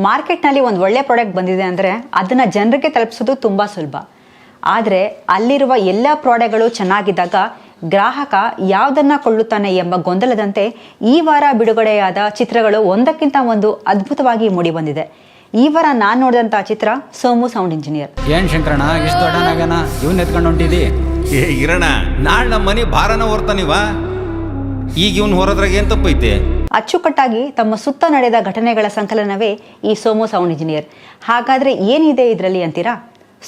ಮಾರ್ಕೆಟ್ನಲ್ಲಿ ಒಂದು ಒಳ್ಳೆ ಪ್ರಾಡಕ್ಟ್ ಬಂದಿದೆ ಅಂದರೆ ಅದನ್ನು ಜನರಿಗೆ ತಲುಪಿಸೋದು ತುಂಬ ಸುಲಭ. ಆದರೆ ಅಲ್ಲಿರುವ ಎಲ್ಲ ಪ್ರಾಡಕ್ಟ್ಗಳು ಚೆನ್ನಾಗಿದ್ದಾಗ ಗ್ರಾಹಕ ಯಾವುದನ್ನು ಕೊಳ್ಳುತ್ತಾನೆ ಎಂಬ ಗೊಂದಲದಂತೆ ಈ ವಾರ ಬಿಡುಗಡೆಯಾದ ಚಿತ್ರಗಳು ಒಂದಕ್ಕಿಂತ ಒಂದು ಅದ್ಭುತವಾಗಿ ಮೂಡಿಬಂದಿದೆ. ಈ ವಾರ ನಾನು ನೋಡಿದಂಥ ಚಿತ್ರ ಸೋಮು ಸೌಂಡ್ ಇಂಜಿನಿಯರ್. ಏನ್ ಶಂಕರಣ್ಣ ಇಷ್ಟು ದೊಡ್ಡನಾಗನ ಇವನ್ ಎತ್ಕೊಂಡು ಹೊಂಟಿದಿ? ಇರೋಣ ನಾಳೆ ನಮ್ಮ ಮನೆ ಭಾರನ ಹೊರ್ತಾನಿವ, ಈಗ ಇವನ್ ಹೊರದ್ರಾಗ ಏನ್ ತಪ್ಪೈತೆ? ಅಚ್ಚುಕಟ್ಟಾಗಿ ತಮ್ಮ ಸುತ್ತ ನಡೆದ ಘಟನೆಗಳ ಸಂಕಲನವೇ ಈ ಸೋಮು ಸೌಂಡ್ ಇಂಜಿನಿಯರ್. ಹಾಗಾದ್ರೆ ಏನಿದೆ ಇದರಲ್ಲಿ ಅಂತೀರಾ?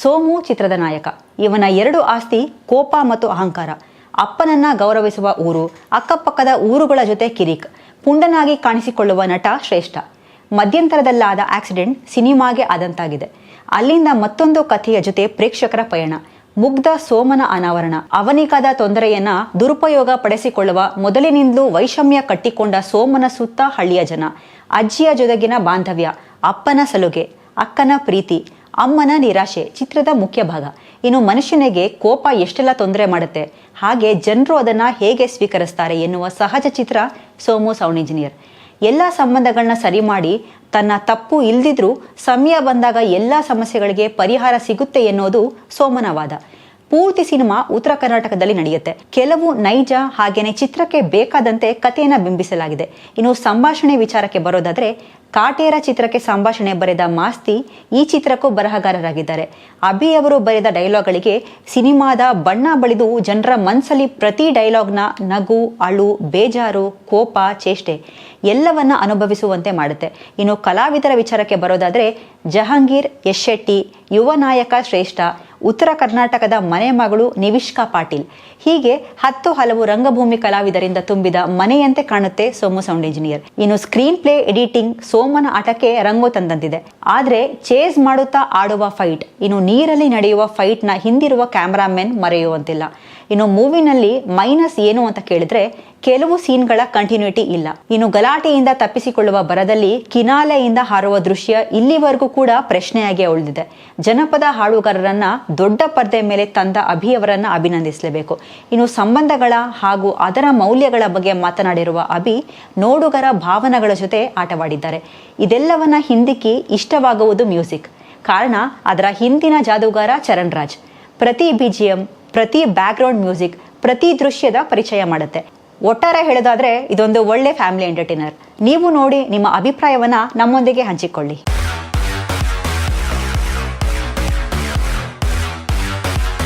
ಸೋಮು ಚಿತ್ರದ ನಾಯಕ. ಇವನ ಎರಡು ಆಸ್ತಿ ಕೋಪ ಮತ್ತು ಅಹಂಕಾರ. ಅಪ್ಪನನ್ನ ಗೌರವಿಸುವ ಊರು, ಅಕ್ಕಪಕ್ಕದ ಊರುಗಳ ಜೊತೆ ಕಿರಿಕ್, ಪುಂಡನಾಗಿ ಕಾಣಿಸಿಕೊಳ್ಳುವ ನಟ ಶ್ರೇಷ್ಠ. ಮಧ್ಯಂತರದಲ್ಲಾದ ಆಕ್ಸಿಡೆಂಟ್ ಸಿನಿಮಾಗೆ ಆದಂತಾಗಿದೆ. ಅಲ್ಲಿಂದ ಮತ್ತೊಂದು ಕಥೆಯ ಜೊತೆ ಪ್ರೇಕ್ಷಕರ ಪಯಣ. ಮುಗ್ಧ ಸೋಮನ ಅನಾವರಣ. ಅವನಿಗಾದ ತೊಂದರೆಯನ್ನ ದುರುಪಯೋಗ ಪಡಿಸಿಕೊಳ್ಳುವ ಮೊದಲಿನಿಂದಲೂ ವೈಷಮ್ಯ ಕಟ್ಟಿಕೊಂಡ ಸೋಮನ ಸುತ್ತ ಹಳ್ಳಿಯ ಜನ, ಅಜ್ಜಿಯ ಜೊತೆಗಿನ ಬಾಂಧವ್ಯ, ಅಪ್ಪನ ಸಲುಗೆ, ಅಕ್ಕನ ಪ್ರೀತಿ, ಅಮ್ಮನ ನಿರಾಶೆ ಚಿತ್ರದ ಮುಖ್ಯ ಭಾಗ. ಇನ್ನು ಮನುಷ್ಯನಿಗೆ ಕೋಪ ಎಷ್ಟೆಲ್ಲ ತೊಂದರೆ ಮಾಡುತ್ತೆ, ಹಾಗೆ ಜನರು ಅದನ್ನ ಹೇಗೆ ಸ್ವೀಕರಿಸ್ತಾರೆ ಎನ್ನುವ ಸಹಜ ಚಿತ್ರ ಸೋಮು ಸೌಂಡ್ ಇಂಜಿನಿಯರ್. ಎಲ್ಲ ಸಂಬಂಧಗಳನ್ನ ಸರಿ ಮಾಡಿ ತನ್ನ ತಪ್ಪು ಇಲ್ದಿದ್ರೂ ಸಮಯ ಬಂದಾಗ ಎಲ್ಲ ಸಮಸ್ಯೆಗಳಿಗೆ ಪರಿಹಾರ ಸಿಗುತ್ತೆ ಎನ್ನುವುದು ಸೋಮನ ವಾದ. ಪೂರ್ತಿ ಸಿನಿಮಾ ಉತ್ತರ ಕರ್ನಾಟಕದಲ್ಲಿ ನಡೆಯುತ್ತೆ. ಕೆಲವು ನೈಜ, ಹಾಗೇನೆ ಚಿತ್ರಕ್ಕೆ ಬೇಕಾದಂತೆ ಕಥೆಯನ್ನ ಬಿಂಬಿಸಲಾಗಿದೆ. ಇನ್ನು ಸಂಭಾಷಣೆ ವಿಚಾರಕ್ಕೆ ಬರೋದಾದ್ರೆ, ಕಾಟೇರ ಚಿತ್ರಕ್ಕೆ ಸಂಭಾಷಣೆ ಬರೆದ ಮಾಸ್ತಿ ಈ ಚಿತ್ರಕ್ಕೂ ಬರಹಗಾರರಾಗಿದ್ದಾರೆ. ಅಭಿ ಅವರು ಬರೆದ ಡೈಲಾಗ್ಗಳಿಗೆ ಸಿನಿಮಾದ ಬಣ್ಣ ಬಳಿದು ಜನರ ಮನಸ್ಸಲ್ಲಿ ಪ್ರತಿ ಡೈಲಾಗ್ನ ನಗು, ಅಳು, ಬೇಜಾರು, ಕೋಪ, ಚೇಷ್ಟೆ ಎಲ್ಲವನ್ನ ಅನುಭವಿಸುವಂತೆ ಮಾಡುತ್ತೆ. ಇನ್ನು ಕಲಾವಿದರ ವಿಚಾರಕ್ಕೆ ಬರೋದಾದ್ರೆ, ಜಹಾಂಗೀರ್, ಯಶ್ ಶೆಟ್ಟಿ, ಯುವ ನಾಯಕ ಶ್ರೇಷ್ಠ, ಉತ್ತರ ಕರ್ನಾಟಕದ ಮನೆ ಮಗಳು ನಿವಿಷ್ಕಾ ಪಾಟೀಲ್, ಹೀಗೆ ಹಲವು ರಂಗಭೂಮಿ ಕಲಾವಿದರಿಂದ ತುಂಬಿದ ಮನೆಯಂತೆ ಕಾಣುತ್ತೆ ಸೋಮು ಸೌಂಡ್ ಇಂಜಿನಿಯರ್. ಇನ್ನು ಸ್ಕ್ರೀನ್ ಪ್ಲೇ, ಎಡಿಟಿಂಗ್ ಸೋಮನ ಆಟಕ್ಕೆ ರಂಗು ತಂದಂತಿದೆ. ಆದ್ರೆ ಚೇಸ್ ಮಾಡುತ್ತಾ ಆಡುವ ಫೈಟ್, ಇನ್ನು ನೀರಲ್ಲಿ ನಡೆಯುವ ಫೈಟ್ ನ ಹಿಂದಿರುವ ಕ್ಯಾಮರಾಮೆನ್ ಮರೆಯುವಂತಿಲ್ಲ. ಇನ್ನು ಮೂವಿನಲ್ಲಿ ಮೈನಸ್ ಏನು ಅಂತ ಕೇಳಿದ್ರೆ, ಕೆಲವು ಸೀನ್ಗಳ ಕಂಟಿನ್ಯೂಟಿ ಇಲ್ಲ. ಇನ್ನು ಗಲಾಟೆಯಿಂದ ತಪ್ಪಿಸಿಕೊಳ್ಳುವ ಬರದಲ್ಲಿ ಕಿನಾಲೆಯಿಂದ ಹಾರುವ ದೃಶ್ಯ ಇಲ್ಲಿವರೆಗೂ ಕೂಡ ಪ್ರಶ್ನೆಯಾಗಿ ಉಳಿದಿದೆ. ಜನಪದ ಹಾಡುಗಾರರನ್ನ ದೊಡ್ಡ ಪರ್ದೆ ಮೇಲೆ ತಂದ ಅಭಿಯವರನ್ನ ಅಭಿನಂದಿಸಲೇಬೇಕು. ಇನ್ನು ಸಂಬಂಧಗಳ ಹಾಗೂ ಅದರ ಮೌಲ್ಯಗಳ ಬಗ್ಗೆ ಮಾತನಾಡಿರುವ ಅಭಿ ನೋಡುಗರ ಭಾವನೆಗಳ ಜೊತೆ ಆಟವಾಡಿದ್ದಾರೆ. ಇದೆಲ್ಲವನ್ನ ಹಿಂದಿಕ್ಕಿ ಇಷ್ಟವಾಗುವುದು ಮ್ಯೂಸಿಕ್. ಕಾರಣ ಅದರ ಹಿಂದಿನ ಜಾದೂಗಾರ ಚರಣ್ ರಾಜ್. ಪ್ರತಿ ಬಿಜಿಎಂ, ಪ್ರತಿ ಬ್ಯಾಕ್ಗ್ರೌಂಡ್ ಮ್ಯೂಸಿಕ್, ಪ್ರತಿ ದೃಶ್ಯದ ಪರಿಚಯ ಮಾಡುತ್ತೆ. ಒಟ್ಟಾರೆ ಹೇಳೋದಾದ್ರೆ ಇದೊಂದು ಒಳ್ಳೆ ಫ್ಯಾಮಿಲಿ ಎಂಟರ್ಟೈನರ್. ನೀವು ನೋಡಿ ನಿಮ್ಮ ಅಭಿಪ್ರಾಯವನ್ನ ನಮ್ಮೊಂದಿಗೆ ಹಂಚಿಕೊಳ್ಳಿ.